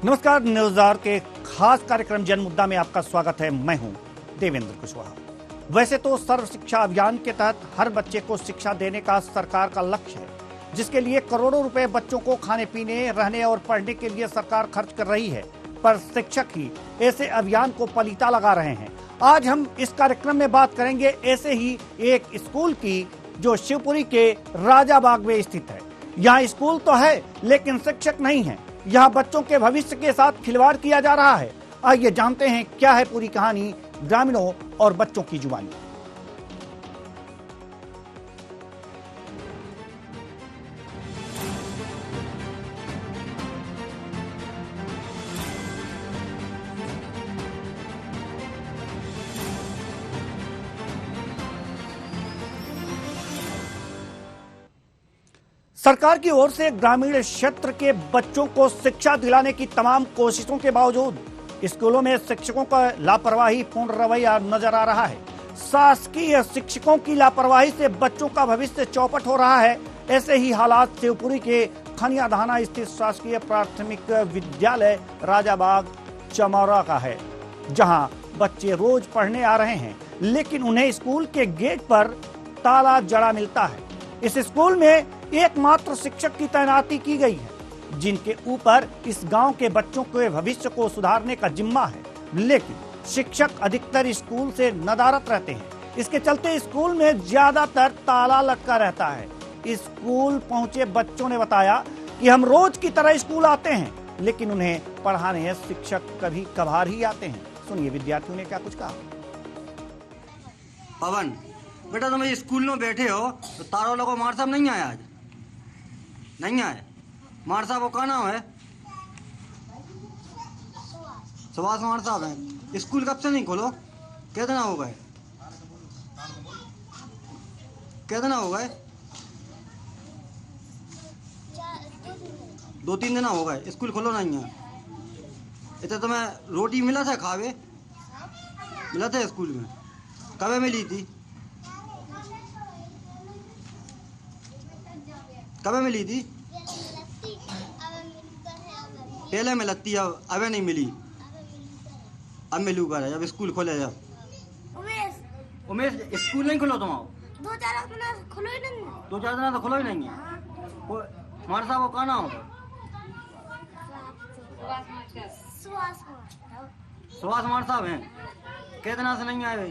नमस्कार, न्यूज़ के खास कार्यक्रम जन मुद्दा में आपका स्वागत है। मैं हूं देवेंद्र कुशवाहा। वैसे तो सर्व शिक्षा अभियान के तहत हर बच्चे को शिक्षा देने का सरकार का लक्ष्य है, जिसके लिए करोड़ों रुपए बच्चों को खाने पीने, रहने और पढ़ने के लिए सरकार खर्च कर रही है, पर शिक्षक ही ऐसे अभियान को पलीता लगा रहे हैं। आज हम इस कार्यक्रम में बात करेंगे ऐसे ही एक स्कूल की, जो शिवपुरी के राजाबाग में स्थित है। यहाँ स्कूल तो है लेकिन शिक्षक नहीं है। यहाँ बच्चों के भविष्य के साथ खिलवाड़ किया जा रहा है। आइए जानते हैं क्या है पूरी कहानी ग्रामीणों और बच्चों की जुबानी। सरकार की ओर से ग्रामीण क्षेत्र के बच्चों को शिक्षा दिलाने की तमाम कोशिशों के बावजूद स्कूलों में शिक्षकों का लापरवाही पूर्ण रवैया नजर आ रहा है। शासकीय शिक्षकों की लापरवाही से बच्चों का भविष्य चौपट हो रहा है। ऐसे ही हालात शिवपुरी के खनियाधाना स्थित शासकीय प्राथमिक विद्यालय राजाबाग चमौरा का है, जहां बच्चे रोज पढ़ने आ रहे हैं, लेकिन उन्हें स्कूल के गेट पर ताला जड़ा मिलता है। इस स्कूल में एकमात्र शिक्षक की तैनाती की गई है, जिनके ऊपर इस गांव के बच्चों के भविष्य को सुधारने का जिम्मा है, लेकिन शिक्षक अधिकतर स्कूल से नदारद रहते हैं। इसके चलते स्कूल में ज्यादातर ताला लटका रहता है। स्कूल पहुंचे बच्चों ने बताया कि हम रोज की तरह स्कूल आते हैं, लेकिन उन्हें पढ़ाने शिक्षक कभी कभार ही आते हैं। सुनिए विद्यार्थियों ने क्या कुछ कहा। पवन बेटा, तुम स्कूल में बैठे हो तो तारों लोगों मार साहब नहीं आया? आज नहीं आए? मार साहब का नाम है सुभाष मार साहब है। स्कूल कब से नहीं खोलो? कितना हो गए? कितना हो गए? 2-3 दिन हो गए स्कूल खोलो नहीं है। इतना तुम्हें रोटी मिला था, खावे मिला था स्कूल में? कब मिली थी? कब मिली थी? पहले मिलती, अब नहीं मिली। अब मिलू कर जब स्कूल खोले। जब उमेश स्कूल नहीं खुलो तुम? 2-4 दिन खुलो ही नहीं। 2-4 दिन तो खुलो ही नहीं है। मार साहब का नाम है सुभाष मार साहब हैं। कितना से नहीं आए?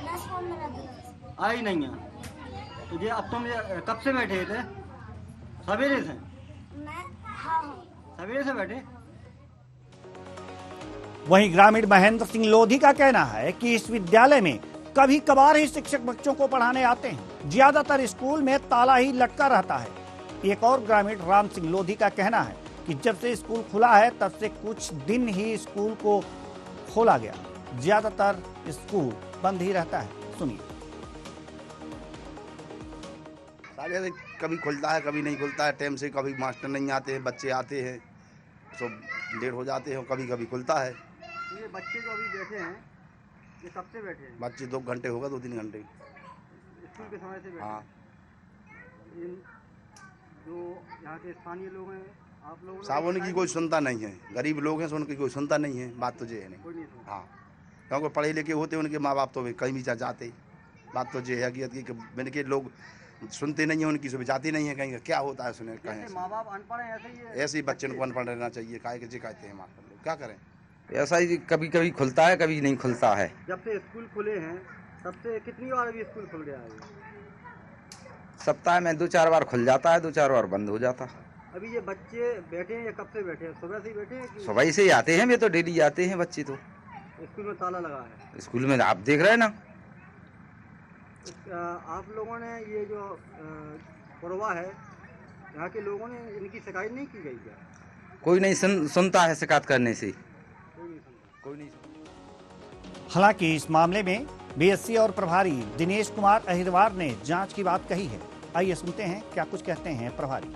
10-15 दिन आए ही नहीं है। तो ये अब तुम कब से बैठे थे? सवेरे से? सवेरे से बैठे। वहीं ग्रामीण महेंद्र सिंह लोधी का कहना है कि इस विद्यालय में कभी कभार ही शिक्षक बच्चों को पढ़ाने आते हैं, ज्यादातर स्कूल में ताला ही लटका रहता है। एक और ग्रामीण राम सिंह लोधी का कहना है कि जब से स्कूल खुला है तब से कुछ दिन ही स्कूल को खोला गया, ज्यादातर स्कूल बंद ही रहता है। सुनिए। कभी खुलता है, कभी नहीं खुलता है टाइम से। कभी मास्टर नहीं आते हैं, बच्चे आते हैं तो लेट हो जाते हैं। कभी कभी खुलता है। ये बच्चे जो अभी बैठे हैं, ये कब से बैठे हैं? बच्चे 2 घंटे होगा, 2-3 घंटे स्कूल के समय से बैठे। हाँ। इन जो यहाँ के स्थानीय लोग हैं, आप लोग साहब उनकी कोई सुनता नहीं है। गरीब लोग हैं, उनकी कोई सुनता नहीं है। बात तो ये है नहीं। हाँ, क्योंकि पढ़े लिखे होते उनके माँ बाप तो कहीं भी जाते। बात तो ये है कि मैंने के लोग सुनते नहीं है, उनकी सुबह जाती नहीं है कहीं। क्या होता है सुने कहीं? माँ बाप अनपढ़ हैं, ऐसे ही बच्चे को अनपढ़ रहना चाहिए। काहे के कहते हैं मास्टर लोग, क्या करें? ऐसा ही कभी कभी खुलता है, कभी नहीं खुलता है। जब से स्कूल खुले हैं तब से कितनी बार अभी स्कूल खुल गया है? सप्ताह में 2-4 बार खुल जाता है, 2-4 बार बंद हो जाता। अभी ये बच्चे बैठे हैं, ये कब से बैठे हैं? सुबह से ही बैठे हैं? सुबह से ही आते हैं, वे तो डेली आते हैं बच्चे। तो स्कूल में ताला लगा है। स्कूल में आप देख रहे हैं ना। आप लोगों ने ये जो परवा है, यहाँ के लोगों ने इनकी शिकायत नहीं की गई क्या? कोई नहीं सुनता है शिकायत करने से। कोई नहीं सुनता। हालांकि इस मामले में बीएससी और प्रभारी दिनेश कुमार अहिरवार ने जांच की बात कही है। आइए सुनते हैं क्या कुछ कहते हैं प्रभारी।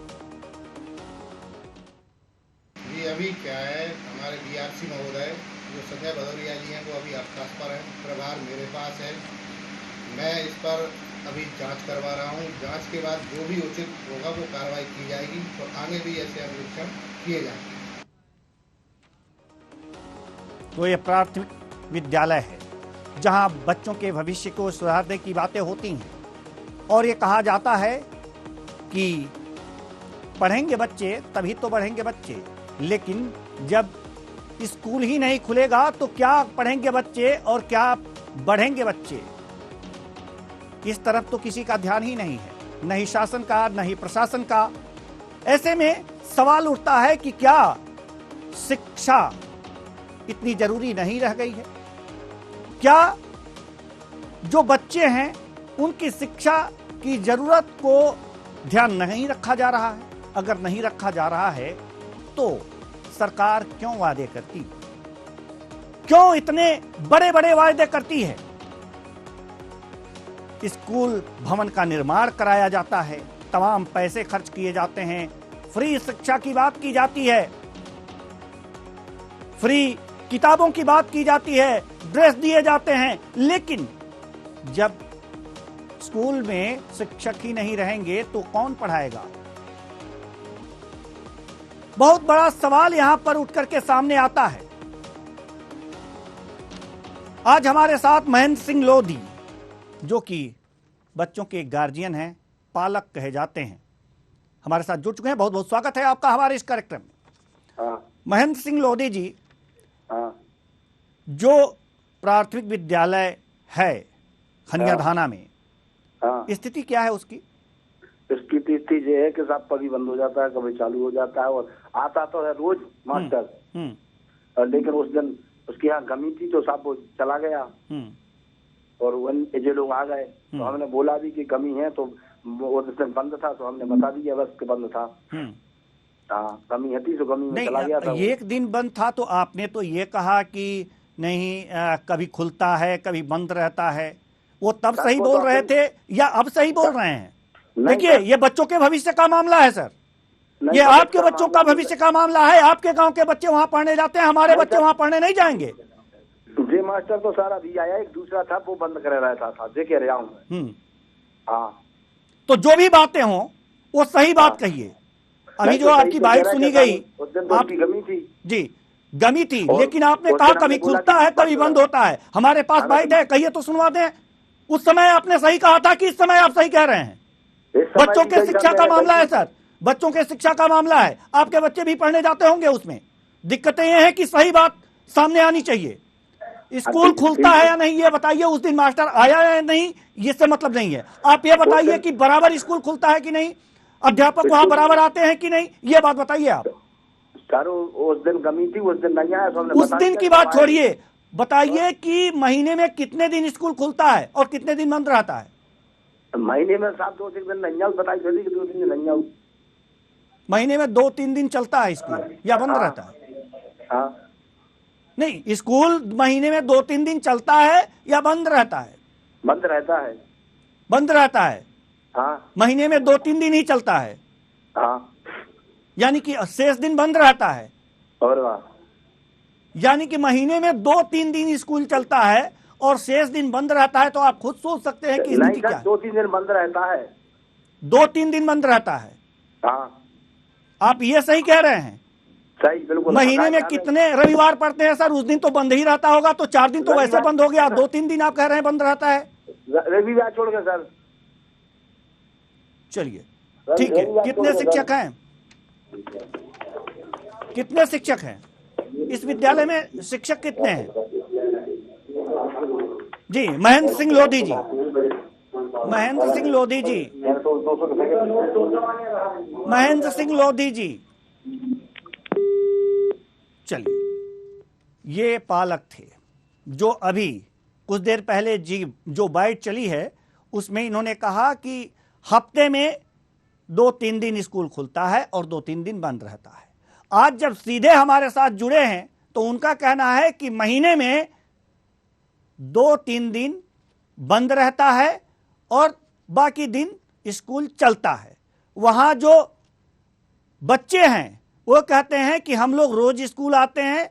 ये अभी क्या है, हमारे बीआरसी महोदय जो संजय भदौरिया जी हैं, वो अभी अवकाश पर हैं। प्रभार मेरे पास है। मैं इस पर अभी जांच करवा रहा हूं। जांच के बाद जो भी उचित होगा वो कार्रवाई की जाएगी और आगे भी ऐसे अनुवीक्षण किए जाएंगे। तो ये प्राथमिक विद्यालय है जहां बच्चों के भविष्य को सुधारने की बातें होती हैं और ये कहा जाता है कि पढ़ेंगे बच्चे तभी तो बढ़ेंगे बच्चे, लेकिन जब स्कूल ही नहीं खुलेगा तो क्या पढ़ेंगे बच्चे और क्या बढ़ेंगे बच्चे, इस तरफ तो किसी का ध्यान ही नहीं है, न ही शासन का न ही प्रशासन का। ऐसे में सवाल उठता है कि क्या शिक्षा इतनी जरूरी नहीं रह गई है? क्या जो बच्चे हैं उनकी शिक्षा की जरूरत को ध्यान नहीं रखा जा रहा है? अगर नहीं रखा जा रहा है तो सरकार क्यों वादे करती, क्यों इतने बड़े बड़े वादे करती है? स्कूल भवन का निर्माण कराया जाता है, तमाम पैसे खर्च किए जाते हैं, फ्री शिक्षा की बात की जाती है, फ्री किताबों की बात की जाती है, ड्रेस दिए जाते हैं, लेकिन जब स्कूल में शिक्षक ही नहीं रहेंगे तो कौन पढ़ाएगा? बहुत बड़ा सवाल यहां पर उठ करके सामने आता है। आज हमारे साथ महेंद्र सिंह लोधी, जो कि बच्चों के गार्जियन हैं, पालक कहे जाते हैं, हमारे साथ जुड़ चुके हैं। बहुत बहुत स्वागत है आपका हमारे इस कार्यक्रम में। महेंद्र सिंह लोधी जी, जो प्राथमिक विद्यालय है खनियाधाना में, स्थिति क्या है उसकी? इसकी स्थिति ये है कि साहब कभी बंद हो जाता है, कभी चालू हो जाता है, और आता तो है रोज मास्टर, लेकिन उस दिन उसके यहाँ कमी थी तो साहब वो चला गया और जो लोग आ गए तो हमने बोला भी कि कमी है, तो वो उस दिन बंद था तो हमने बता दिया बस कि बंद था। हाँ, कमी है तो कमी में चला गया था। एक दिन बंद था तो आपने तो ये कहा कि नहीं कभी खुलता है कभी बंद रहता है, वो तब सही बोल रहे थे या अब सही बोल रहे हैं? देखिए, ये बच्चों के भविष्य का मामला है सर, ये आपके बच्चों का भविष्य का मामला है। आपके गांव के बच्चे वहां पढ़ने जाते हैं, हमारे बच्चे वहां पढ़ने नहीं जाएंगे। जी मास्टर तो सारा भी आया, एक दूसरा था वो बंद कर रहा था, जे कह रहा हूँ। हाँ, तो जो भी बातें हों वो सही बात कहिए। अभी जो आपकी बाइट सुनी गई, आपकी गमी थी जी, गमी थी, लेकिन आपने कहा कभी खुलता है कभी बंद होता है। हमारे पास बाइट है, कहिए तो सुनवा दें। उस समय आपने सही कहा था कि इस समय आप सही कह रहे हैं? बच्चों के शिक्षा का मामला है सर, बच्चों के शिक्षा का मामला है। आपके बच्चे भी पढ़ने जाते होंगे, उसमें दिक्कतें ये हैं कि सही बात सामने आनी चाहिए। स्कूल खुलता है या नहीं ये बताइए, उस दिन मास्टर आया या नहीं इससे मतलब नहीं है। आप ये बताइए कि बराबर स्कूल खुलता है कि नहीं, अध्यापक वहां बराबर आते हैं कि नहीं, ये बात बताइए आप। सर उस दिन कमी थी, उस दिन नहीं आया, उस दिन की बात छोड़िए, बताइए कि महीने में कितने दिन स्कूल खुलता है और कितने दिन बंद रहता है? महीने में 7-2 दिन नहीं आऊ, बताइए 2 दिन नहीं आऊ। महीने में 2-3 दिन चलता है स्कूल या बंद रहता है? हाँ, नहीं, स्कूल महीने में 2-3 दिन चलता है या बंद रहता है? बंद रहता है। बंद रहता है? हाँ, महीने में 2-3 दिन ही चलता है। हाँ, यानी कि शेष दिन बंद रहता है। और वाह, यानी कि महीने में 2-3 दिन स्कूल चलता है और शेष दिन बंद रहता है। तो आप खुद सोच सकते हैं कि स्थिति क्या है। 2-3 दिन बंद रहता है। 2-3 दिन बंद रहता है? हाँ, आप ये सही कह रहे हैं? सही, बिल्कुल। महीने में कितने रविवार पड़ते हैं सर? उस दिन तो बंद ही रहता होगा, तो 4 दिन तो वैसे बंद हो गया, 2-3 दिन आप कह रहे हैं बंद रहता है। रविवार छोड़ के सर। चलिए ठीक है, कितने शिक्षक हैं? कितने शिक्षक हैं इस विद्यालय में? शिक्षक कितने हैं जी? महेंद्र सिंह लोधी जी, महेंद्र सिंह लोधी जी, महेंद्र सिंह लोधी जी। चलिए, ये पालक थे जो अभी कुछ देर पहले जी जो बाइट चली है उसमें इन्होंने कहा कि हफ्ते में 2-3 दिन स्कूल खुलता है और 2-3 दिन बंद रहता है। आज जब सीधे हमारे साथ जुड़े हैं तो उनका कहना है कि महीने में 2-3 दिन बंद रहता है और बाकी दिन स्कूल चलता है। वहां जो बच्चे हैं वो कहते हैं कि हम लोग रोज स्कूल आते हैं,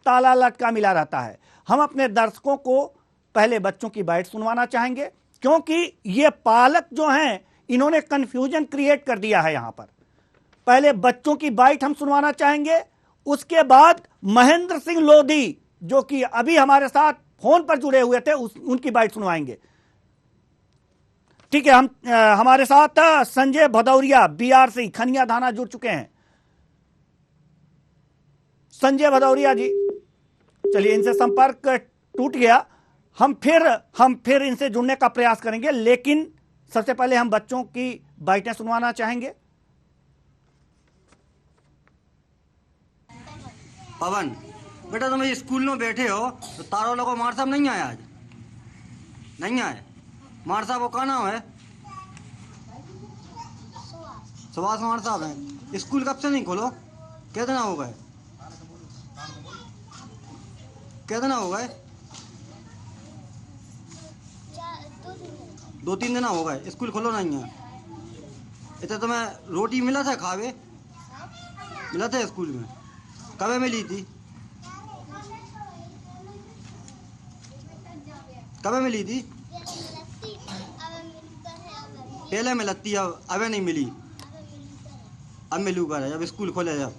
ताला लटका मिला रहता है। हम अपने दर्शकों को पहले बच्चों की बाइट सुनवाना चाहेंगे, क्योंकि ये पालक जो हैं इन्होंने कंफ्यूजन क्रिएट कर दिया है यहां पर। पहले बच्चों की बाइट हम सुनवाना चाहेंगे, उसके बाद महेंद्र सिंह लोधी जो कि अभी हमारे साथ फोन पर जुड़े हुए थे, उनकी बाइट सुनवाएंगे। ठीक है, हमारे साथ संजय भदौरिया बीआरसी खनिया थाना जुड़ चुके हैं। संजय भदौरिया जी, चलिए इनसे संपर्क टूट गया, हम फिर इनसे जुड़ने का प्रयास करेंगे, लेकिन सबसे पहले हम बच्चों की बाइटें सुनवाना चाहेंगे। पवन बेटा, तुम स्कूल में बैठे हो तो तारो लोगो मार साहब नहीं आया आज? नहीं आए? मार साहब वो का नाम है? सुभाष मार साहब है। स्कूल कब से नहीं खोलो? कितना हो गए? कितना हो गए? 2-3 दिन हो गए स्कूल खोलो नहीं है। इतना तुम्हें रोटी मिला था, खावे मिला था स्कूल में? कब मिली थी? कब मिली थी? पहले मिलती है, अब नहीं मिली। अब मिलूगा जब स्कूल खोले। जब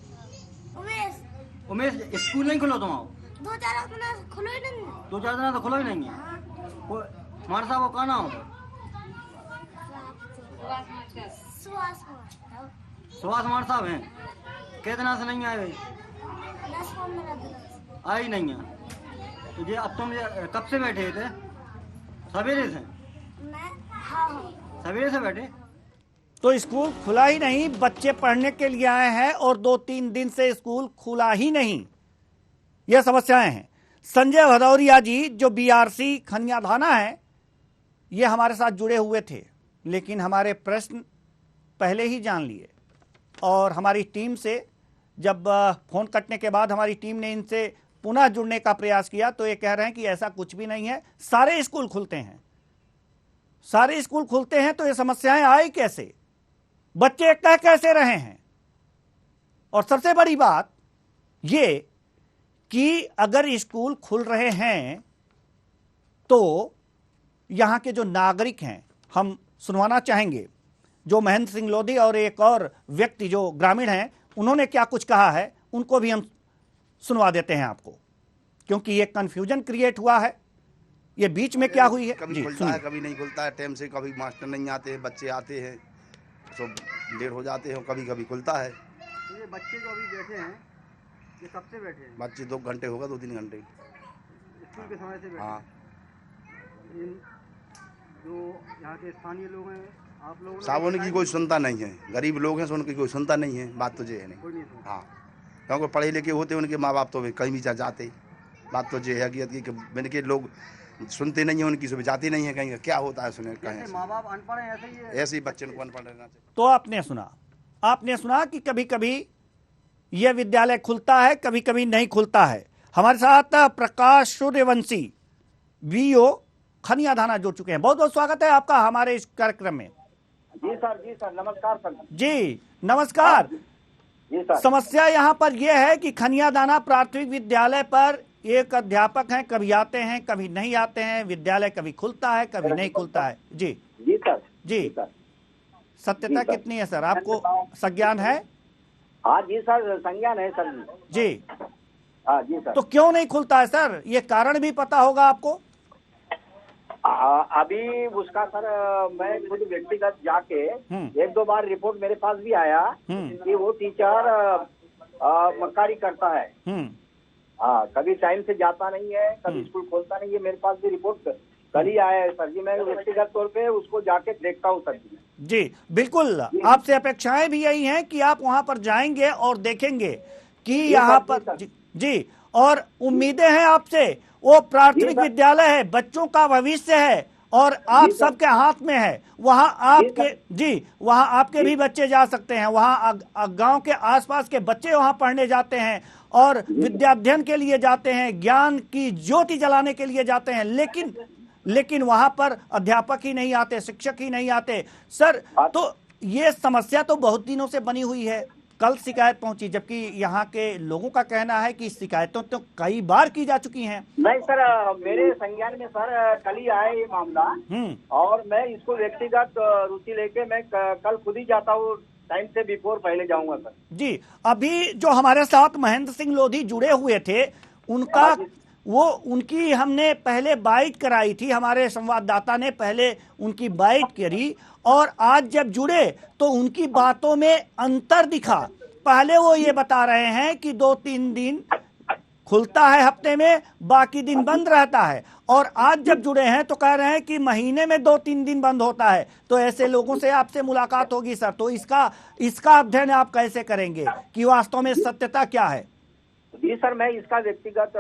उमेश स्कूल नहीं खुलो तुम? 2-4 दिन खुलो ही नहीं। 2-4 दिन तो खुलो ही नहीं है। मार साहब वो का नाम? सुभाष मार साहब हैं। कितना से नहीं आए? आई नहीं है। तो ये अब तुम कब से बैठे थे? सवेरे से? सवेरे से बैठे? तो स्कूल खुला ही नहीं, बच्चे पढ़ने के लिए आए हैं और 2-3 दिन से स्कूल खुला ही नहीं, यह समस्याएं हैं। संजय भदौरिया जी जो बीआरसी खनिया थाना है, ये हमारे साथ जुड़े हुए थे, लेकिन हमारे प्रश्न पहले ही जान लिए और हमारी टीम से जब फोन कटने के बाद हमारी टीम ने इनसे पुनः जुड़ने का प्रयास किया तो ये कह रहे हैं कि ऐसा कुछ भी नहीं है, सारे स्कूल खुलते हैं। सारे स्कूल खुलते हैं तो ये समस्याएं आई कैसे, बच्चे कह कैसे रहे हैं। और सबसे बड़ी बात ये कि अगर स्कूल खुल रहे हैं तो यहां के जो नागरिक हैं, हम सुनवाना चाहेंगे जो महेंद्र सिंह लोधी और एक और व्यक्ति जो ग्रामीण हैं, उन्होंने क्या कुछ कहा है, उनको भी हम सुनवा देते हैं आपको, क्योंकि ये कंफ्यूजन क्रिएट हुआ है। ये बीच में क्या हुई है, कभी खुलता है कभी नहीं खुलता है टाइम से, कभी मास्टर नहीं आते हैं, बच्चे आते हैं तो लेट हो जाते हैं, कभी कभी खुलता है। ये बच्चे जो अभी बैठे हैं, ये कब से बैठे हैं? बच्चे 2 घंटे होगा, 2-3 घंटे स्कूल के समय से बैठे? हाँ। जो यहाँ के स्थानीय लोग हैं, आप लोग साहब उनकी कोई सुनता नहीं है, गरीब लोग हैं, उनकी कोई सुनता नहीं है। बात तो ये है नहीं। हाँ, क्योंकि पढ़े लिखे होते उनके माँ बाप तो कहीं भी जाते। बात तो ये है कि इनके लोग सुनते नहीं है, उनकी सुबह जाती नहीं है कहीं। क्या होता है सुने कहीं? माँ बाप अनपढ़ हैं, ऐसे ही है। ऐसे ही बच्चे को अनपढ़ रहना चाहिए। तो आपने सुना कि कभी कभी यह विद्यालय खुलता है, कभी कभी नहीं खुलता है। हमारे साथ प्रकाश सूर्यवंशी वीओ खनिया थाना जुड़ चुके हैं। बहुत बहुत स्वागत है आपका हमारे इस कार्यक्रम में। जी सर, नमस्कार सर। जी नमस्कार। जी सर। समस्या यहाँ पर यह है कि खनिया दाना प्राथमिक विद्यालय पर एक अध्यापक हैं, कभी आते हैं कभी नहीं आते हैं, विद्यालय कभी खुलता है कभी नहीं खुलता है। जी जी सर। जी सत्यता कितनी है सर, आपको संज्ञान है? हाँ जी सर, संज्ञान है सर जी। हाँ जी सर। तो क्यों नहीं खुलता है सर, ये कारण भी पता होगा आपको? अभी उसका सर मैं खुद व्यक्तिगत जाके 1-2 बार रिपोर्ट मेरे पास भी आया कि वो टीचर मक्कारी करता है। कभी टाइम से जाता नहीं है, कभी स्कूल खोलता नहीं है। मेरे पास भी रिपोर्ट कल ही आया है सर जी। मैं व्यक्तिगत तौर पे उसको जाके देखता हूँ सर जी। जी बिल्कुल, आपसे अपेक्षाएं भी यही हैं कि आप वहां पर जाएंगे और देखेंगे कि यहाँ पर जी, और उम्मीदें हैं आपसे। वो प्राथमिक विद्यालय है, बच्चों का भविष्य है और आप सबके हाथ में है। वहाँ आपके भी बच्चे जा सकते हैं, वहाँ गांव के आसपास के बच्चे वहाँ पढ़ने जाते हैं और विद्याध्ययन के लिए जाते हैं, ज्ञान की ज्योति जलाने के लिए जाते हैं। लेकिन वहां पर अध्यापक ही नहीं आते, शिक्षक ही नहीं आते सर। तो ये समस्या तो बहुत दिनों से बनी हुई है। कल शिकायत पहुंची, जबकि यहाँ के लोगों का कहना है कि शिकायतों तो कई बार की जा चुकी हैं। नहीं सर, मेरे संज्ञान में सर कल ही आया ये मामला और मैं इसको व्यक्तिगत रुचि लेके मैं कल खुद ही जाता हूँ, टाइम से बिफोर पहले जाऊंगा सर। जी, अभी जो हमारे साथ महेंद्र सिंह लोधी जुड़े हुए थे, वो उनकी हमने पहले बाइट कराई थी, हमारे संवाददाता ने पहले उनकी बाइट करी और आज जब जुड़े तो उनकी बातों में अंतर दिखा। पहले वो ये बता रहे हैं कि 2-3 दिन खुलता है हफ्ते में, बाकी दिन बंद रहता है, और आज जब जुड़े हैं तो कह रहे हैं कि महीने में 2-3 दिन बंद होता है। तो ऐसे लोगों से आपसे मुलाकात होगी सर, तो इसका अध्ययन आप कैसे करेंगे कि वास्तव में सत्यता क्या है? जी सर, मैं इसका व्यक्तिगत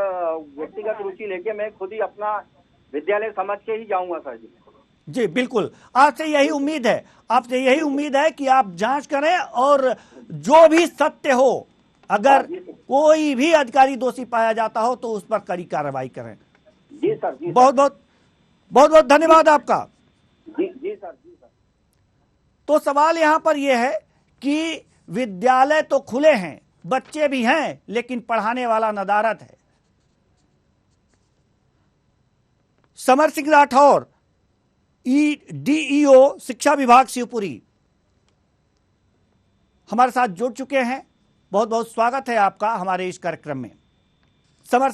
रुचि लेके मैं खुद ही अपना विद्यालय समझ के ही जाऊंगा सर जी। जी बिल्कुल, आपसे यही उम्मीद है कि आप जांच करें और जो भी सत्य हो, अगर कोई भी अधिकारी दोषी पाया जाता हो तो उस पर कड़ी कार्रवाई करें। जी सर, जी बहुत बहुत धन्यवाद आपका। जी सर। तो सवाल यहाँ पर यह है कि विद्यालय तो खुले हैं, बच्चे भी हैं, लेकिन पढ़ाने वाला नदारद है। समर सिंह राठौर, DEO शिक्षा विभाग शिवपुरी, हमारे साथ जुड़ चुके हैं। बहुत बहुत स्वागत है आपका हमारे इस कार्यक्रम में। समर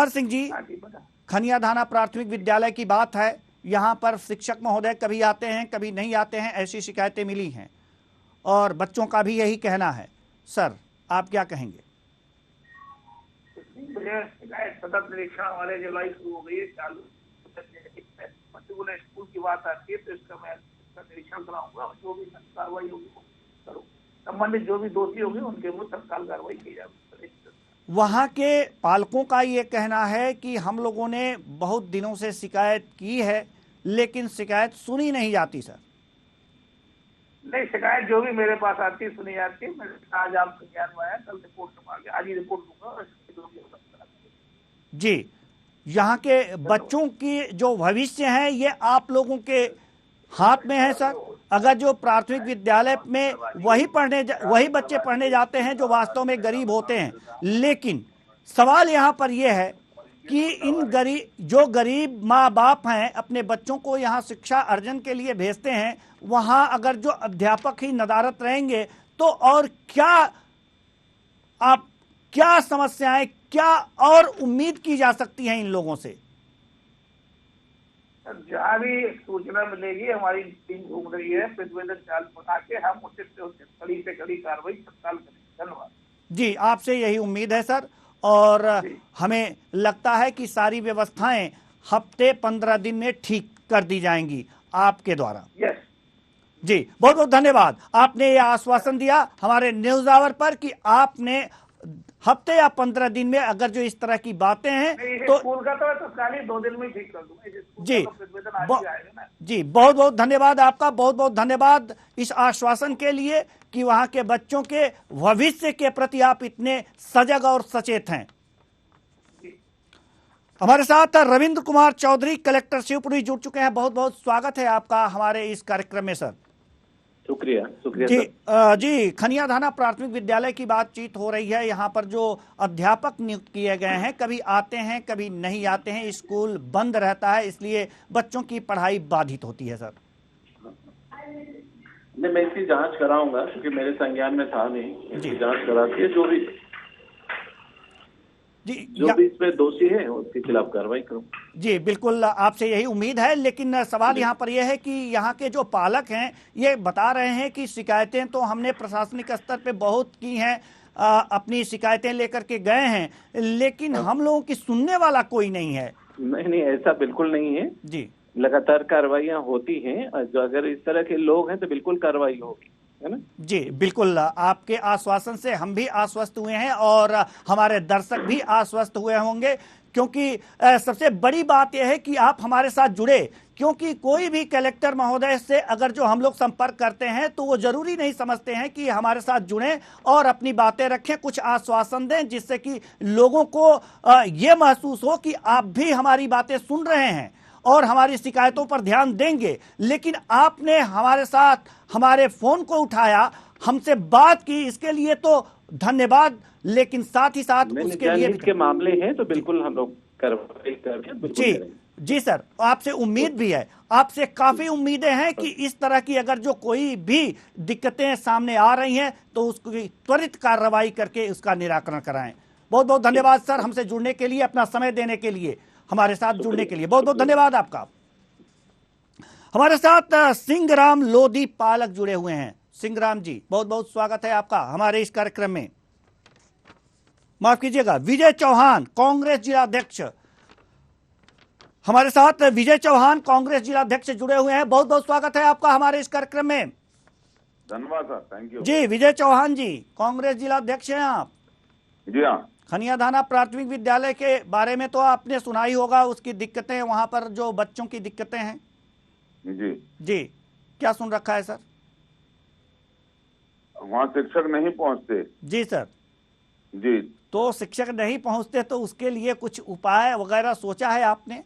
सिंह जी, खनिया धाना प्राथमिक विद्यालय की बात है। यहाँ पर शिक्षक महोदय कभी आते हैं कभी नहीं आते हैं, ऐसी शिकायतें मिली हैं और बच्चों का भी यही कहना है। सर आप क्या कहेंगे? शिकायत सतत निरीक्षण हमारे जुलाई शुरू हो गई है, चालू स्कूल की बात आती है तो इसका मैं निरीक्षण कराऊंगा, जो भी कार्रवाई होगी करूँ, संबंधित जो भी दोषी होंगे उनके ऊपर तत्काल कार्रवाई की जाएगी। वहाँ के पालकों का ये कहना है कि हम लोगों ने बहुत दिनों से शिकायत की है लेकिन शिकायत सुनी नहीं जाती। सर नहीं, शिकायत जो भी मेरे पास आती है सुनी जाती है। मैं आज आपको ज्ञान में आया, कल रिपोर्ट दूंगा, आज ही रिपोर्ट दूंगा। जी, यहाँ के बच्चों की जो भविष्य है ये आप लोगों के हाथ में है सर। अगर जो प्राथमिक विद्यालय में वही बच्चे पढ़ने जाते हैं जो वास्तव में गरीब होते हैं, लेकिन सवाल यहाँ पर यह है कि इन गरीब माँ बाप हैं अपने बच्चों को यहाँ शिक्षा अर्जन के लिए भेजते हैं, वहाँ अगर जो अध्यापक ही नदारत रहेंगे तो और क्या समस्याएं, क्या और उम्मीद की जा सकती है इन लोगों से? जहाँ भी सूचना मिलेगी हमारी टीम घूम रही है, प्रतिवेदन चाल बना के हम उसे कड़ी से कड़ी कार्रवाई तत्काल करेंगे। धन्यवाद जी, आपसे यही उम्मीद है सर, और हमें लगता है कि सारी व्यवस्थाएं हफ्ते 15 दिन में ठीक कर दी जाएंगी आपके द्वारा। यस जी, बहुत बहुत धन्यवाद। आपने ये आश्वासन दिया हमारे न्यूज आवर पर कि आपने हफ्ते या 15 दिन में अगर जो इस तरह की बातें हैं तो स्कूल का तो तत्कालीन 2 दिन में ठीक कर दूंगा जी बहुत बहुत धन्यवाद आपका, बहुत बहुत धन्यवाद इस आश्वासन के लिए कि वहां के बच्चों के भविष्य के प्रति आप इतने सजग और सचेत हैं। हमारे साथ रविंद्र कुमार चौधरी, कलेक्टर शिवपुरी, जुड़ चुके हैं। बहुत बहुत स्वागत है आपका हमारे इस कार्यक्रम में सर। शुक्रिया जी जी, खनिया धाना प्राथमिक विद्यालय की बातचीत हो रही है। यहाँ पर जो अध्यापक नियुक्त किए गए हैं कभी आते हैं कभी नहीं आते हैं, स्कूल बंद रहता है, इसलिए बच्चों की पढ़ाई बाधित होती है। सर नहीं, मैं इसकी जांच कराऊंगा क्योंकि मेरे संज्ञान में था नहीं, इसकी जांच करा के जो भी इसमें दोषी है उसके खिलाफ कार्रवाई करूं। जी बिल्कुल, आपसे यही उम्मीद है, लेकिन सवाल यहाँ पर यह है कि यहाँ के जो पालक हैं ये बता रहे हैं कि शिकायतें तो हमने प्रशासनिक स्तर पे बहुत की हैं, अपनी शिकायतें लेकर के गए हैं, लेकिन हम लोगों की सुनने वाला कोई नहीं है। नहीं, ऐसा बिल्कुल नहीं है जी, लगातार कार्रवाइयाँ होती हैं, जो अगर इस तरह के लोग हैं तो बिल्कुल कार्रवाई होगी, है ना? जी बिल्कुल, आपके आश्वासन से हम भी आश्वस्त हुए हैं और हमारे दर्शक भी आश्वस्त हुए होंगे, क्योंकि सबसे बड़ी बात यह है कि आप हमारे साथ जुड़े, क्योंकि कोई भी कलेक्टर महोदय से अगर जो हम लोग संपर्क करते हैं तो वो जरूरी नहीं समझते हैं कि हमारे साथ जुड़ें और अपनी बातें रखें, कुछ आश्वासन दें जिससे कि लोगों को ये महसूस हो कि आप भी हमारी बातें सुन रहे हैं और हमारी शिकायतों पर ध्यान देंगे। लेकिन आपने हमारे साथ हमारे फोन को उठाया, हमसे बात की, इसके लिए तो धन्यवाद, लेकिन साथ ही साथ उसके लिए के मामले हैं तो बिल्कुल हम लोग कार्रवाई करके जी सर, आपसे उम्मीद भी है, आपसे काफी उम्मीदें हैं कि इस तरह की अगर जो कोई भी दिक्कतें सामने आ रही हैं तो उसकी त्वरित कार्रवाई करके उसका निराकरण कराएं। बहुत बहुत धन्यवाद सर, हमसे जुड़ने के लिए, अपना समय देने के लिए, हमारे साथ जुड़ने के लिए बहुत बहुत धन्यवाद आपका। हमारे साथ सिंहराम लोधी पालक जुड़े हुए हैं। सिंहराम जी, बहुत बहुत स्वागत है आपका हमारे इस कार्यक्रम में। माफ कीजिएगा, विजय चौहान कांग्रेस जिलाध्यक्ष हमारे साथ, विजय चौहान कांग्रेस जिलाध्यक्ष जुड़े हुए हैं। बहुत बहुत स्वागत है आपका हमारे इस कार्यक्रम में। धन्यवाद सर, थैंक यू जी। विजय चौहान जी कांग्रेस जिलाध्यक्ष हैं आप। जी हाँ। खनियाधाना प्राथमिक विद्यालय के बारे में तो आपने सुना ही होगा, उसकी दिक्कतें, वहां पर जो बच्चों की दिक्कतें हैं। जी जी, क्या सुन रखा है सर? वहाँ शिक्षक नहीं पहुँचते। जी सर। जी, तो शिक्षक नहीं पहुंचते तो उसके लिए कुछ उपाय वगैरह सोचा है आपने?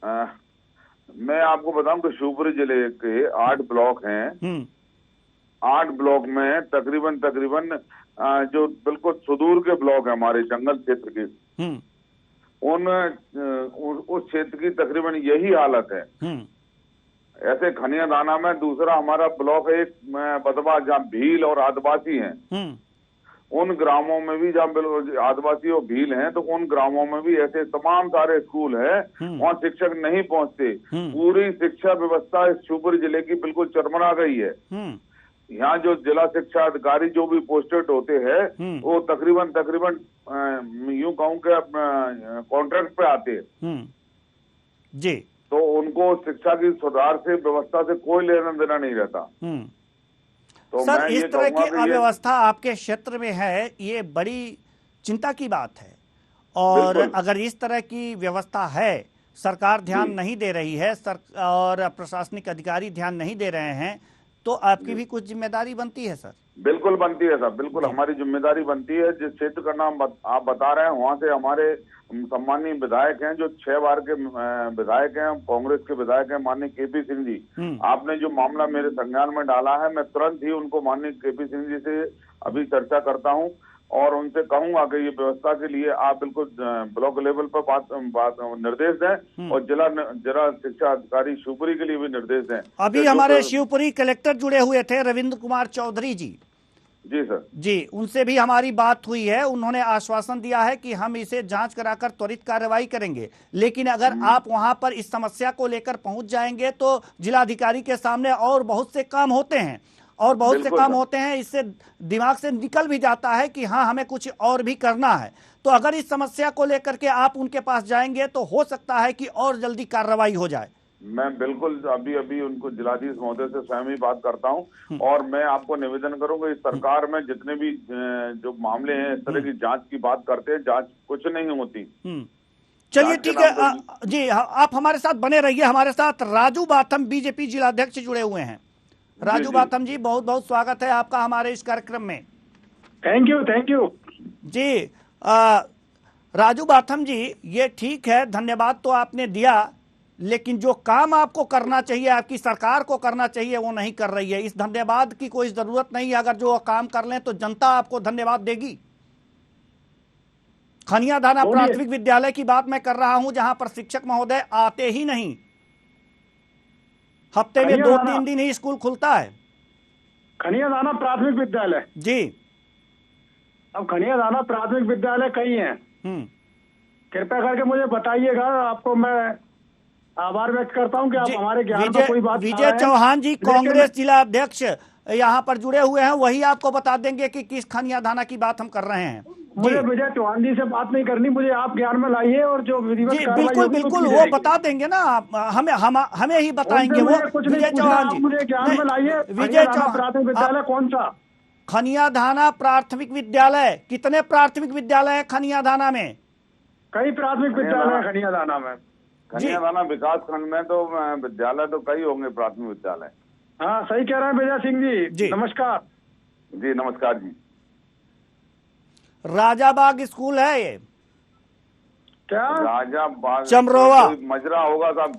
मैं आपको बताऊं कि शिवपुरी जिले के 8 ब्लॉक हैं। 8 ब्लॉक में तकरीबन जो बिल्कुल सुदूर के ब्लॉक है हमारे जंगल क्षेत्र के, उस क्षेत्र की तकरीबन यही हालत है। ऐसे खनियादाना में दूसरा हमारा ब्लॉक है बदवा, जहाँ भील और आदिवासी हैं। उन ग्रामों में भी जहाँ आदिवासी और भील हैं, तो उन ग्रामों में भी ऐसे तमाम सारे स्कूल हैं, वहाँ शिक्षक नहीं पहुँचते। पूरी शिक्षा व्यवस्था इस शिवपुरी जिले की बिल्कुल चरमरा गई है। यहाँ जो जिला शिक्षा अधिकारी जो भी पोस्टेड होते हैं, वो तकरीबन यूं कहूँ कि कॉन्ट्रैक्ट पे आते हैं। जी। तो उनको शिक्षा की सुधार से, व्यवस्था से कोई लेना देना नहीं रहता। तो सर, इस तरह की अव्यवस्था आपके क्षेत्र में है, ये बड़ी चिंता की बात है। और अगर इस तरह की व्यवस्था है, सरकार ध्यान नहीं दे रही है, और प्रशासनिक अधिकारी ध्यान नहीं दे रहे हैं, तो आपकी भी कुछ जिम्मेदारी बनती है सर। बिल्कुल बनती है सर, बिल्कुल हमारी जिम्मेदारी बनती है। जिस क्षेत्र का नाम आप बता रहे हैं, वहाँ से हमारे सम्मानीय विधायक हैं, जो 6 बार के विधायक हैं, कांग्रेस के विधायक हैं, माननीय केपी सिंह जी। आपने जो मामला मेरे संज्ञान में डाला है, मैं तुरंत ही उनको माननीय केपी सिंह जी से अभी चर्चा करता हूँ और उनसे कहूंगा कि ये व्यवस्था के लिए आप बिल्कुल ब्लॉक लेवल पर बात निर्देश दें, और जिला शिक्षा अधिकारी शिवपुरी के लिए भी निर्देश दें। अभी हमारे शिवपुरी कलेक्टर जुड़े हुए थे, रविंद्र कुमार चौधरी जी। जी सर। जी, उनसे भी हमारी बात हुई है। उन्होंने आश्वासन दिया है कि हम इसे जांच कराकर त्वरित कार्रवाई करेंगे, लेकिन अगर आप वहां पर इस समस्या को लेकर पहुंच जाएंगे तो जिलाधिकारी के सामने और बहुत से काम होते हैं, और बहुत से काम होते हैं, इससे दिमाग से निकल भी जाता है कि हाँ, हमें कुछ और भी करना है। तो अगर इस समस्या को लेकर के आप उनके पास जाएंगे तो हो सकता है कि और जल्दी कार्रवाई हो जाए। मैं बिल्कुल अभी उनको जिलाधीश महोदय से स्वयं ही बात करता हूं, और मैं आपको निवेदन करूंगा, इस सरकार में जितने भी जो मामले हैं, इस तरह की जांच की बात करते हैं, जांच कुछ नहीं होती। चलिए ठीक है जी, आप हमारे साथ बने रहिए। हमारे साथ राजू बाथम बीजेपी जिलाध्यक्ष जुड़े हुए हैं। राजू बाथम जी, बहुत बहुत स्वागत है आपका हमारे इस कार्यक्रम में। थैंक यू जी। राजू बाथम जी, ये ठीक है, धन्यवाद तो आपने दिया, लेकिन जो काम आपको करना चाहिए, आपकी सरकार को करना चाहिए, वो नहीं कर रही है। इस धन्यवाद की कोई जरूरत नहीं है। अगर जो काम कर लें तो जनता आपको धन्यवाद देगी। खनियाधाना प्राथमिक विद्यालय की बात मैं कर रहा हूं, जहां पर शिक्षक महोदय आते ही नहीं। हफ्ते में 2-3 दिन ही स्कूल खुलता है। खनियाधाना प्राथमिक विद्यालय जी। अब खनियाधाना प्राथमिक विद्यालय कई हैं, कृपया करके मुझे बताइएगा। आपको मैं आभार व्यक्त करता हूं कि आप हमारे ज्ञान में कोई बात। विजय चौहान जी कांग्रेस जिला अध्यक्ष यहाँ पर जुड़े हुए हैं, वही आपको बता देंगे कि किस खनियाधाना की बात हम कर रहे हैं। मुझे विजय चौहान जी से बात नहीं करनी, मुझे आप ज्ञान में लाइए, और जो विधिवत बिल्कुल वो बता देंगे ना, हमें ही बताएंगे वो। विजय चौहान जी, मुझे ज्ञान में लाइए। विजय चौहान, प्राथमिक विद्यालय कौन सा? खनियाधाना प्राथमिक विद्यालय। कितने प्राथमिक विद्यालय है खनियाधाना में? कई प्राथमिक विद्यालय है खनियाधाना में। खनियाधाना विकास खंड में तो विद्यालय तो कई होंगे, प्राथमिक विद्यालय। हाँ, सही कह रहे हैं विजय सिंह जी। नमस्कार जी। नमस्कार जी। राजाबाग स्कूल है ये क्या? राजाबाग चमरोवा मजरा होगा साहब।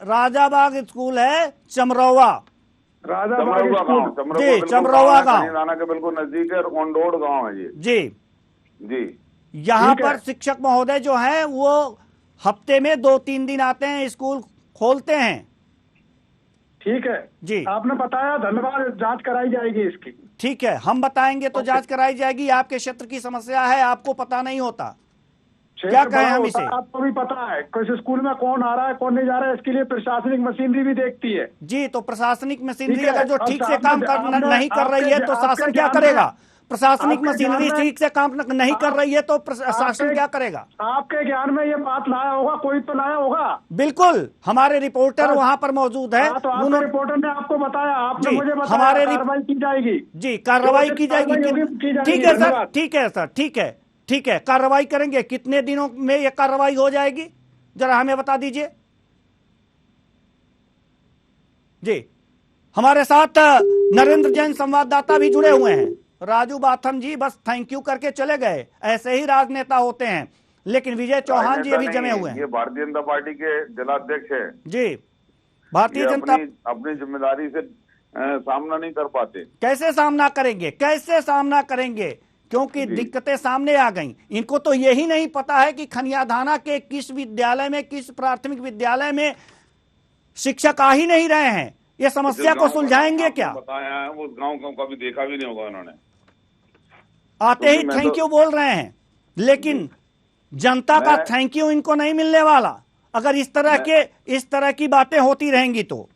राजाबाग स्कूल है, चमरोवा। राजाबाग स्कूल जी, चमरोवा गाँव खनियाधाना के बिल्कुल नजदीक है, रोड गाँव है ये। जी। यहाँ पर शिक्षक महोदय जो हैं वो हफ्ते में 2-3 दिन आते हैं, स्कूल खोलते हैं। ठीक है जी, आपने बताया, धन्यवाद। जांच कराई जाएगी इसकी। ठीक है, हम बताएंगे तो जांच कराई जाएगी। आपके क्षेत्र की समस्या है, आपको पता नहीं होता, क्या कहें हम इसे? आपको भी पता है किस स्कूल में कौन आ रहा है कौन नहीं जा रहा है, इसके लिए प्रशासनिक मशीनरी भी देखती है। जी, तो प्रशासनिक मशीनरी अगर जो ठीक से काम नहीं कर रही है तो शासन क्या करेगा? प्रशासनिक मशीनरी ठीक से काम नहीं कर रही है तो प्रशासन क्या करेगा? आपके ज्ञान में ये बात लाया होगा, कोई तो लाया होगा। बिल्कुल, हमारे रिपोर्टर वहां पर मौजूद है, तो आपके रिपोर्टर ने आपको बताया, आपने मुझे बताया हमारे कार्रवाई की जाएगी। जी, कार्रवाई की जाएगी। ठीक है सर, ठीक है सर, ठीक है, कार्रवाई करेंगे। कितने दिनों में ये कार्रवाई हो जाएगी, जरा हमें बता दीजिए। जी, हमारे साथ नरेंद्र जैन संवाददाता भी जुड़े हुए हैं। राजू बाथम जी बस थैंक यू करके चले गए, ऐसे ही राजनेता होते हैं। लेकिन विजय चौहान जी अभी जमे हुए हैं। ये भारतीय जनता पार्टी के जिलाध्यक्ष हैं जी। भारतीय जनता अपनी जिम्मेदारी से सामना नहीं कर पाते। कैसे सामना करेंगे, कैसे सामना करेंगे? क्योंकि दिक्कतें सामने आ गई। इनको तो यही नहीं पता है कि खनियाधाना के किस विद्यालय में, किस प्राथमिक विद्यालय में शिक्षक आ ही नहीं रहे हैं। ये समस्या को सुलझाएंगे क्या? बताया है, वो गांव को कभी देखा भी नहीं होगा उन्होंने। आते ही थैंक यू बोल रहे हैं, लेकिन जनता का थैंक यू इनको नहीं मिलने वाला अगर इस तरह की बातें होती रहेंगी तो।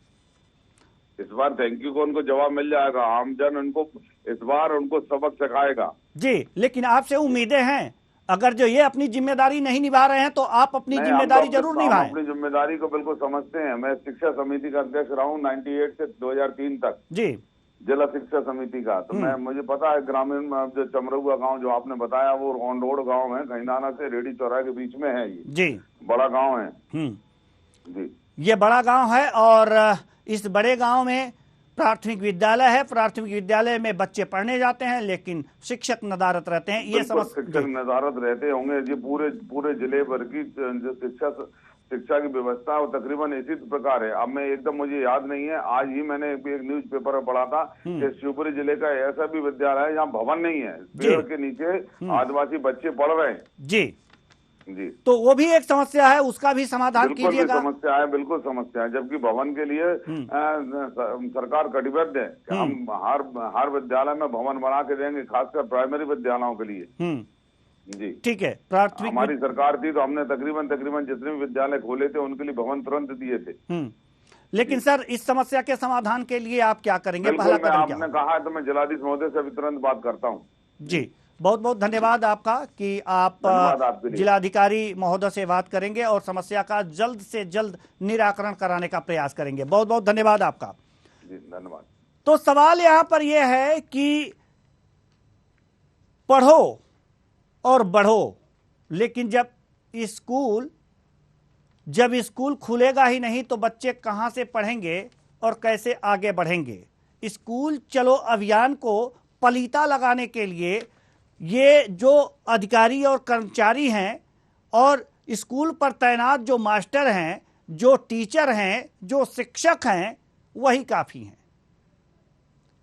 इस बार थैंक यू को उनको जवाब मिल जाएगा। आमजन उनको इस बार उनको सबक सिखाएगा। जी, लेकिन आपसे उम्मीदें हैं, अगर जो ये अपनी जिम्मेदारी नहीं निभा रहे हैं तो आप अपनी जिम्मेदारी जरूर निभाएं। अपनी जिम्मेदारी को बिल्कुल समझते हैं। मैं शिक्षा समिति का अध्यक्ष रहा हूँ 98 से 2003 तक। जी, जिला शिक्षा समिति का। तो मुझे पता है ग्रामीण जो चमरहुआ गांव जो आपने बताया वो ऑन रोड गांव है, खैनाना से रेडी चौराहे के बीच में है। ये जी बड़ा गांव है। जी, ये बड़ा गांव है और इस बड़े गांव में प्राथमिक विद्यालय है। प्राथमिक विद्यालय में बच्चे पढ़ने जाते हैं लेकिन शिक्षक नदारत रहते हैं। ये शिक्षक नदारत रहते होंगे। जी, पूरे जिले भर की जो शिक्षा की व्यवस्था वो तकरीबन इसी प्रकार है। अब मैं एकदम मुझे याद नहीं है, आज ही मैंने एक न्यूज पेपर में पढ़ा था कि शिवपुरी जिले का ऐसा भी विद्यालय है जहाँ भवन नहीं है, पेड़ के नीचे आदिवासी बच्चे पढ़ रहे हैं। जी, तो वो भी एक समस्या है, उसका भी समाधान कीजिएगा। समस्या है, बिल्कुल समस्या है। जबकि भवन के लिए सरकार कटिबद्ध है कि हम हर विद्यालय में भवन बना के देंगे, खासकर प्राइमरी विद्यालयों के लिए। जी, ठीक है। प्राथमिक हमारी सरकार थी तो हमने तकरीबन जितने भी विद्यालय खोले थे उनके लिए भवन तुरंत दिए थे। लेकिन सर, इस समस्या के समाधान के लिए आप क्या करेंगे? पहला कदम क्या? आपने कहा है तो मैं जिलाधीश महोदय से अभी तुरंत बात करता हूँ। जी, बहुत बहुत धन्यवाद आपका कि आप जिलाधिकारी महोदय से बात करेंगे और समस्या का जल्द से जल्द निराकरण कराने का प्रयास करेंगे। बहुत बहुत धन्यवाद आपका। जी, धन्यवाद। तो सवाल यहाँ पर यह है कि पढ़ो और बढ़ो, लेकिन जब स्कूल खुलेगा ही नहीं तो बच्चे कहां से पढ़ेंगे और कैसे आगे बढ़ेंगे? स्कूल चलो अभियान को पलीता लगाने के लिए ये जो अधिकारी और कर्मचारी हैं और स्कूल पर तैनात जो मास्टर हैं, जो टीचर हैं, जो शिक्षक हैं, वही काफी हैं।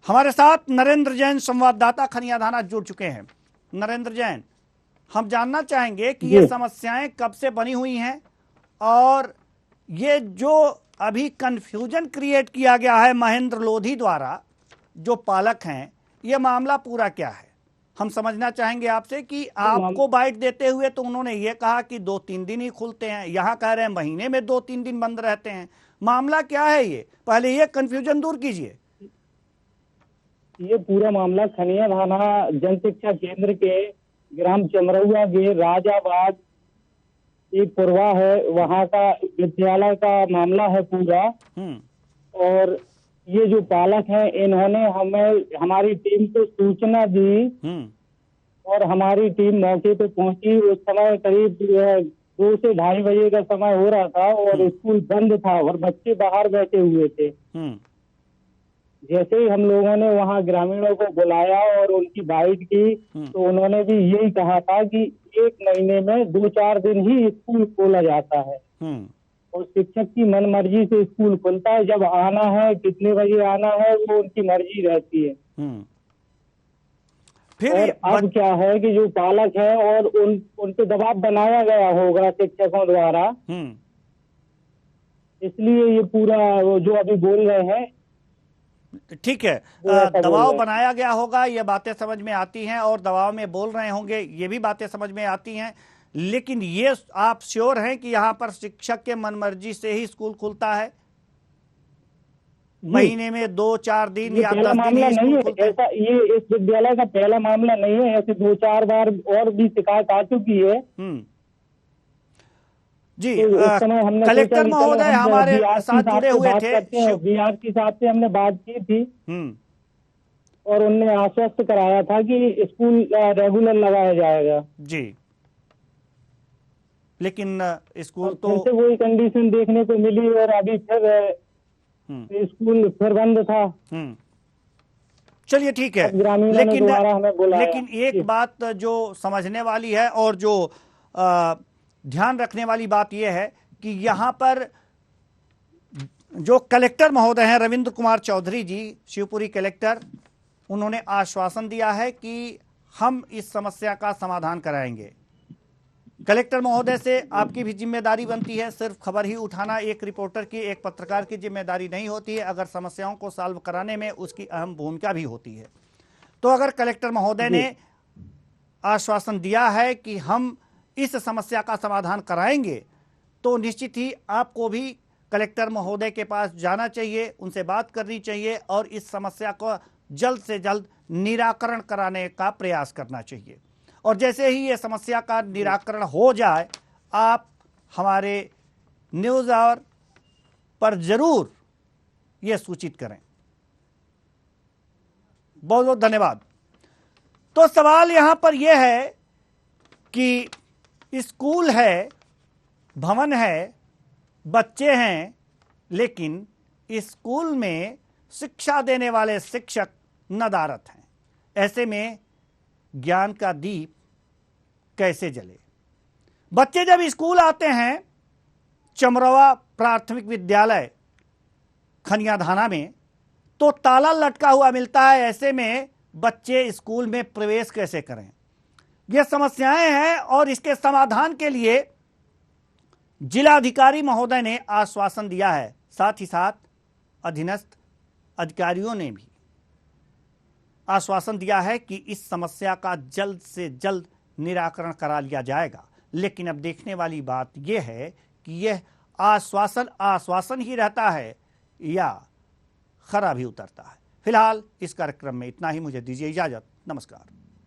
हमारे साथ नरेंद्र जैन संवाददाता खनियाधाना जुड़ चुके हैं। नरेंद्र जैन, हम जानना चाहेंगे कि ये समस्याएं कब से बनी हुई हैं और ये जो अभी कंफ्यूजन क्रिएट किया गया है महेंद्र लोधी द्वारा, जो पालक हैं, ये मामला पूरा क्या है? हम समझना चाहेंगे आपसे कि आपको बाइट देते हुए तो उन्होंने ये कहा कि 2-3 दिन ही खुलते हैं, यहाँ कह रहे हैं महीने में 2-3 दिन बंद रहते हैं। मामला क्या है ये? पहले ये कंफ्यूजन दूर कीजिए। ये पूरा मामला खनियाधाना जन शिक्षा केंद्र के ग्राम चमरहुआ के राजाबाद एक पुरवा है, वहाँ का विद्यालय का मामला है पूरा। और ये जो पालक हैं इन्होंने हमारी टीम को सूचना दी और हमारी टीम मौके पे पहुंची। उस समय करीब 2 से 2:30 बजे का समय हो रहा था और स्कूल बंद था और बच्चे बाहर बैठे हुए थे। जैसे ही हम लोगों ने वहाँ ग्रामीणों को बुलाया और उनकी बाइट की तो उन्होंने भी यही कहा था कि 1 महीने में 2-4 दिन ही स्कूल खोला जाता है और शिक्षक की मन मर्जी से स्कूल खुलता है। जब आना है, कितने बजे आना है, वो उनकी मर्जी रहती है। फिर अब क्या है कि जो पालक है और उन पे दबाव बनाया गया होगा शिक्षकों द्वारा, इसलिए ये पूरा जो अभी बोल रहे हैं। ठीक है, दबाव बनाया गया होगा, ये बातें समझ में आती हैं, और दबाव में बोल रहे होंगे, ये भी बातें समझ में आती हैं। लेकिन ये आप श्योर हैं कि यहाँ पर शिक्षक के मनमर्जी से ही स्कूल खुलता है? महीने में 2-4 दिन या 10 दिन ही स्कूल खुलता है? ऐसा ये इस विद्यालय का पहला मामला नहीं है, ऐसे 2-4 बार और भी शिकायत आ चुकी है। जी, कलेक्टर महोदय हमारे साथ जुड़े हुए थे, बीआरसी साहब से हमने बात की थी और उनने आश्वस्त कराया था कि स्कूल रेगुलर लगाया जाएगा। जी, लेकिन स्कूल तो फिर से वही कंडीशन देखने को मिली और अभी फिर स्कूल फिर बंद था। चलिए ठीक है, लेकिन एक बात जो समझने वाली है और जो ध्यान रखने वाली बात यह है कि यहाँ पर जो कलेक्टर महोदय हैं रविंद्र कुमार चौधरी जी, शिवपुरी कलेक्टर, उन्होंने आश्वासन दिया है कि हम इस समस्या का समाधान कराएंगे। कलेक्टर महोदय से आपकी भी जिम्मेदारी बनती है, सिर्फ खबर ही उठाना एक रिपोर्टर की, एक पत्रकार की जिम्मेदारी नहीं होती है, अगर समस्याओं को सॉल्व कराने में उसकी अहम भूमिका भी होती है। तो अगर कलेक्टर महोदय ने आश्वासन दिया है कि हम इस समस्या का समाधान कराएंगे, तो निश्चित ही आपको भी कलेक्टर महोदय के पास जाना चाहिए, उनसे बात करनी चाहिए और इस समस्या को जल्द से जल्द निराकरण कराने का प्रयास करना चाहिए। और जैसे ही ये समस्या का निराकरण हो जाए, आप हमारे न्यूज़ आवर पर जरूर ये सूचित करें। बहुत बहुत धन्यवाद। तो सवाल यहां पर यह है कि स्कूल है, भवन है, बच्चे हैं, लेकिन स्कूल में शिक्षा देने वाले शिक्षक नदारत हैं। ऐसे में ज्ञान का दीप कैसे जले? बच्चे जब स्कूल आते हैं, चमरवा प्राथमिक विद्यालय खनियाधाना में, तो ताला लटका हुआ मिलता है। ऐसे में बच्चे स्कूल में प्रवेश कैसे करें? ये समस्याएं हैं और इसके समाधान के लिए जिलाधिकारी महोदय ने आश्वासन दिया है। साथ ही साथ अधीनस्थ अधिकारियों ने भी आश्वासन दिया है कि इस समस्या का जल्द से जल्द निराकरण करा लिया जाएगा। लेकिन अब देखने वाली बात यह है कि यह आश्वासन ही रहता है या खरा भी उतरता है। फिलहाल इस कार्यक्रम में इतना ही। मुझे दीजिए इजाजत। नमस्कार।